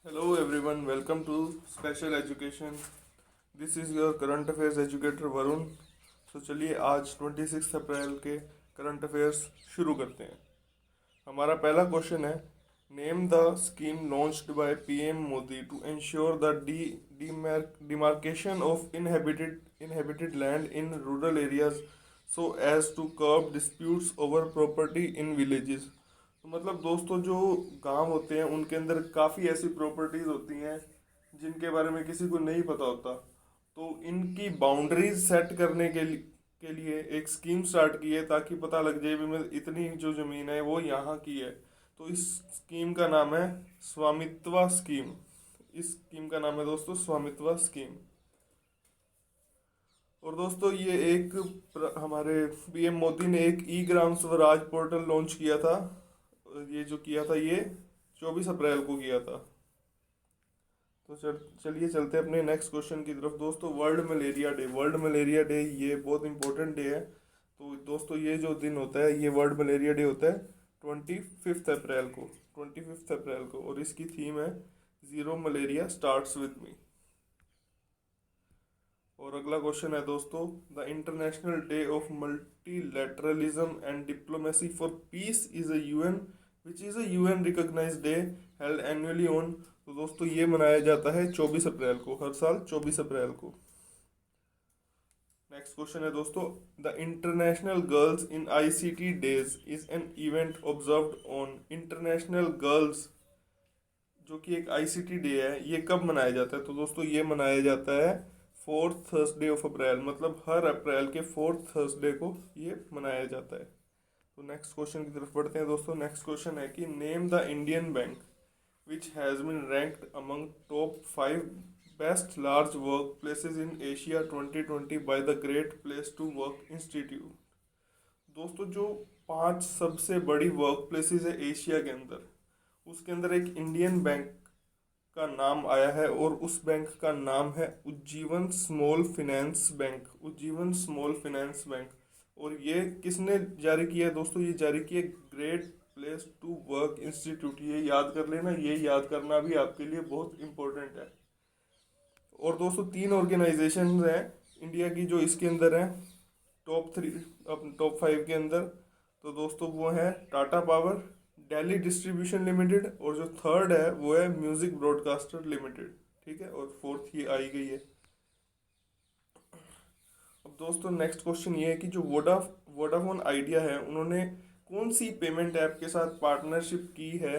Hello everyone, welcome to Special Education. This is your current affairs educator Varun. तो चलिए आज 26 अप्रैल के current affairs शुरू करते हैं। हमारा पहला क्वेश्चन है, name the scheme launched by PM Modi to ensure the demarcation of inhabited land in rural areas so as to curb disputes over property in villages. तो मतलब दोस्तों, जो गांव होते हैं उनके अंदर काफ़ी ऐसी प्रॉपर्टीज़ होती हैं जिनके बारे में किसी को नहीं पता होता। तो इनकी बाउंड्रीज सेट करने के लिए एक स्कीम स्टार्ट की है ताकि पता लग जाए भी मैं इतनी जो ज़मीन है वो यहाँ की है। तो इस स्कीम का नाम है स्वामित्व स्कीम। इस स्कीम का नाम है दोस्तों स्वामित्व स्कीम। और दोस्तों ये हमारे पीएम मोदी ने एक ई ग्राम स्वराज पोर्टल लॉन्च किया था। ये जो किया था ये 24 अप्रैल को किया था। तो चलिए चलते हैं अपने नेक्स्ट क्वेश्चन की तरफ। दोस्तों वर्ल्ड मलेरिया डे ये बहुत इंपॉर्टेंट डे है। तो दोस्तों ये जो दिन होता है ये वर्ल्ड मलेरिया डे होता है 25 अप्रैल को और इसकी थीम है zero malaria starts with me. और अगला क्वेश्चन है दोस्तों, the international day of multilateralism and diplomacy for peace is a UN which is a UN recognised day held annually on. तो दोस्तों ये मनाया जाता है 24 अप्रैल को, हर साल 24 अप्रैल को। नेक्स्ट क्वेश्चन है दोस्तों, the international girls in ICT days is an event observed on international girls, जो कि एक आईसीटी डे है। ये कब मनाया जाता है? तो दोस्तों ये मनाया जाता है फोर्थ थर्सडे ऑफ अप्रैल, मतलब हर अप्रैल के फोर्थ थर्सडे को ये मनाया जाता है। तो नेक्स्ट क्वेश्चन की तरफ बढ़ते हैं दोस्तों। नेक्स्ट क्वेश्चन है कि name the Indian bank which has been ranked among top 5 best large work places in Asia 2020 by the Great Place to Work Institute. दोस्तों जो 5 सबसे बड़ी वर्क प्लेसेज है एशिया के अंदर, उसके अंदर एक इंडियन बैंक का नाम आया है और उस बैंक का नाम है Ujjivan small finance bank. Ujjivan small finance bank. और ये किसने जारी किया है दोस्तों? ये जारी किया Great Place to Work Institute. ये याद कर लेना, ये याद करना भी आपके लिए बहुत इंपॉर्टेंट है। और दोस्तों 3 ऑर्गेनाइजेशन हैं इंडिया की जो इसके अंदर हैं टॉप 5 के अंदर। तो दोस्तों वो हैं Tata power, Delhi distribution limited, और जो थर्ड है वो है म्यूजिक ब्रॉडकास्टर लिमिटेड। ठीक है, और फोर्थ ये आई गई है। अब दोस्तों नेक्स्ट क्वेश्चन ये है कि जो वोडाफोन आइडिया है उन्होंने कौन सी पेमेंट ऐप के साथ पार्टनरशिप की है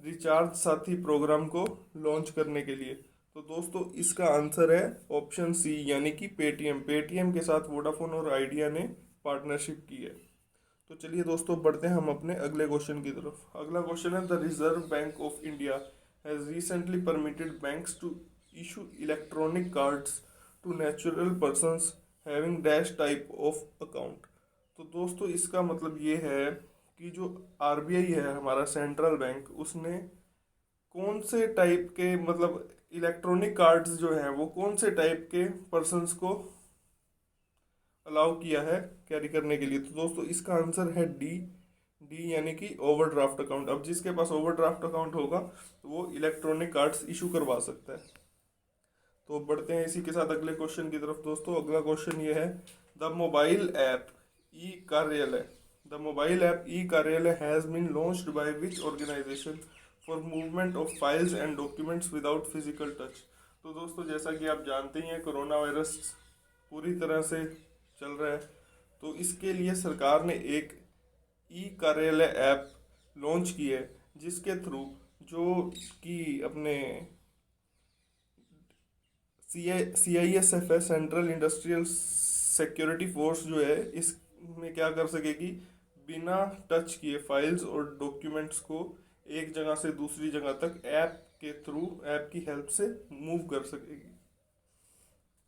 रिचार्ज साथी प्रोग्राम को लॉन्च करने के लिए? तो दोस्तों इसका आंसर है ऑप्शन सी, यानी कि पेटीएम के साथ वोडाफोन और आइडिया ने पार्टनरशिप की है। तो चलिए दोस्तों बढ़ते हैं हम अपने अगले क्वेश्चन की तरफ। अगला क्वेश्चन है, the Reserve Bank of India has recently permitted banks to issue electronic cards to natural persons having dash type of account. तो दोस्तों इसका मतलब ये है कि जो आरबीआई है हमारा सेंट्रल बैंक, उसने कौन से टाइप के मतलब इलेक्ट्रॉनिक कार्ड्स जो हैं वो कौन से टाइप के पर्सन्स को अलाउ किया है कैरी करने के लिए? तो दोस्तों इसका आंसर है डी यानी कि ओवरड्राफ्ट अकाउंट। अब जिसके पास ओवरड्राफ्ट अकाउंट होगा तो वो इलेक्ट्रॉनिक कार्ड्स इशू करवा सकता है। तो बढ़ते हैं इसी के साथ अगले क्वेश्चन की तरफ दोस्तों। अगला क्वेश्चन ये है, the mobile app e Karyalaya has been launched by which organisation for movement of files and documents without physical touch. तो दोस्तों जैसा कि आप जानते ही हैं कोरोना वायरस पूरी तरह से चल रहा है, तो इसके लिए सरकार ने एक ई कार्यालय ऐप लॉन्च की है जिसके थ्रू जो कि अपने CISF है, सेंट्रल इंडस्ट्रियल सिक्योरिटी फोर्स जो है, इसमें क्या कर सकेगी, बिना टच किए फाइल्स और डॉक्यूमेंट्स को एक जगह से दूसरी जगह तक ऐप की हेल्प से मूव कर सकेगी।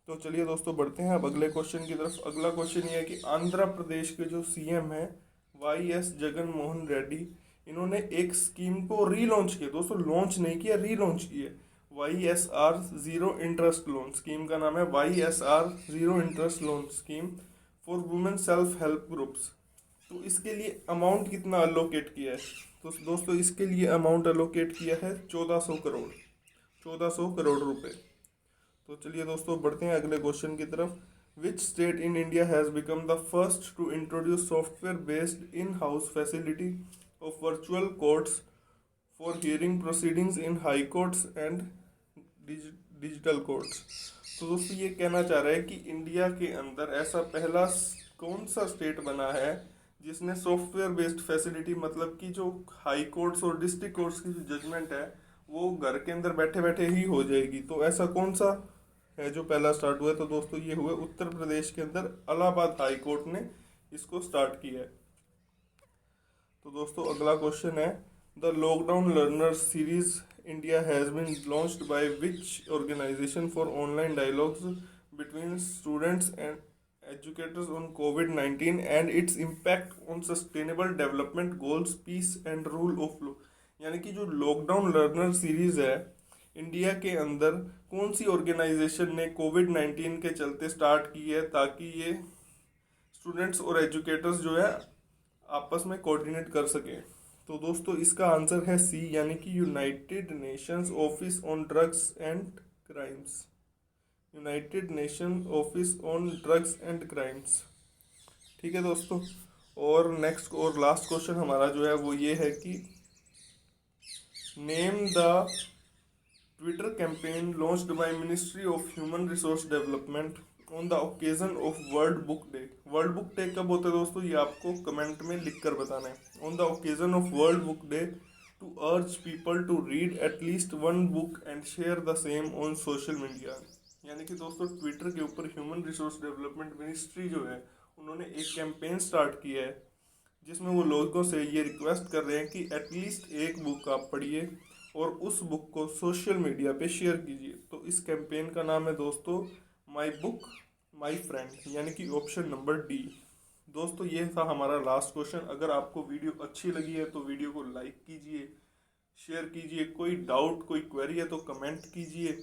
तो चलिए दोस्तों बढ़ते हैं अब अगले क्वेश्चन की तरफ। अगला क्वेश्चन ये है कि आंध्र प्रदेश के जो सीएम है YS जगन मोहन रेड्डी, इन्होंने एक स्कीम को रीलॉन्च किया। दोस्तों लॉन्च नहीं किया, रीलॉन्च किया। YSR zero interest loan scheme का नाम है YSR zero interest loan scheme for women self help groups. तो इसके लिए अमाउंट कितना अलोकेट किया है? तो दोस्तों इसके लिए अमाउंट अलोकेट किया है 1400 करोड़। 1400 करोड़ रुपए। तो चलिए दोस्तों बढ़ते हैं अगले क्वेश्चन की तरफ। Which state in India has become the first to introduce software based in house facility of virtual courts for hearing proceedings in high courts and digital courts. तो दोस्तों ये कहना चाह रहा है कि इंडिया के अंदर ऐसा पहला कौन सा स्टेट बना है जिसने सॉफ्टवेयर बेस्ड फैसिलिटी, मतलब कि जो हाई कोर्ट्स और डिस्ट्रिक्ट कोर्ट्स की जो जजमेंट है वो घर के अंदर बैठे बैठे ही हो जाएगी। तो ऐसा कौन सा है जो पहला स्टार्ट हुआ है? तो दोस्तों ये हुआ उत्तर प्रदेश के अंदर इलाहाबाद हाई कोर्ट ने इसको स्टार्ट किया है। तो दोस्तों अगला क्वेश्चन है, the lockdown learner series India has been launched by which organisation for online dialogues between students and educators on कोविड-19 and its impact on sustainable development goals, peace and rule of law. यानी कि जो lockdown learner series है India के अंदर कौन सी organisation ने कोविड-19 के चलते स्टार्ट की है ताकि ये स्टूडेंट्स और एजुकेटर्स जो है आपस में कोऑर्डिनेट कर सकें? तो दोस्तों इसका आंसर है सी, यानी कि United Nations office on drugs and crimes. United nation office on drugs and crimes. ठीक है दोस्तों, और नेक्स्ट और लास्ट क्वेश्चन हमारा जो है वो ये है कि name the Twitter campaign launched by ministry of human resource development on the occasion of world book day. World book day कब होता है दोस्तों, ये आपको कमेंट में लिख कर बताना है। On the occasion of world book day to urge people to read at least one book and share the same on social media. यानी कि दोस्तों ट्विटर के ऊपर ह्यूमन रिसोर्स डेवलपमेंट मिनिस्ट्री जो है उन्होंने एक कैंपेन स्टार्ट किया है जिसमें वो लोगों से ये रिक्वेस्ट कर रहे हैं कि एटलीस्ट एक बुक आप पढ़िए और उस बुक को सोशल मीडिया पे शेयर कीजिए। तो इस कैंपेन का नाम है दोस्तों माई बुक माई फ्रेंड, यानी कि ऑप्शन नंबर डी। दोस्तों ये था हमारा लास्ट क्वेश्चन। अगर आपको वीडियो अच्छी लगी है तो वीडियो को लाइक कीजिए, शेयर कीजिए, कोई डाउट कोई क्वेरी है तो कमेंट कीजिए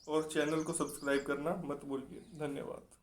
और चैनल को सब्सक्राइब करना मत भूलिए। धन्यवाद।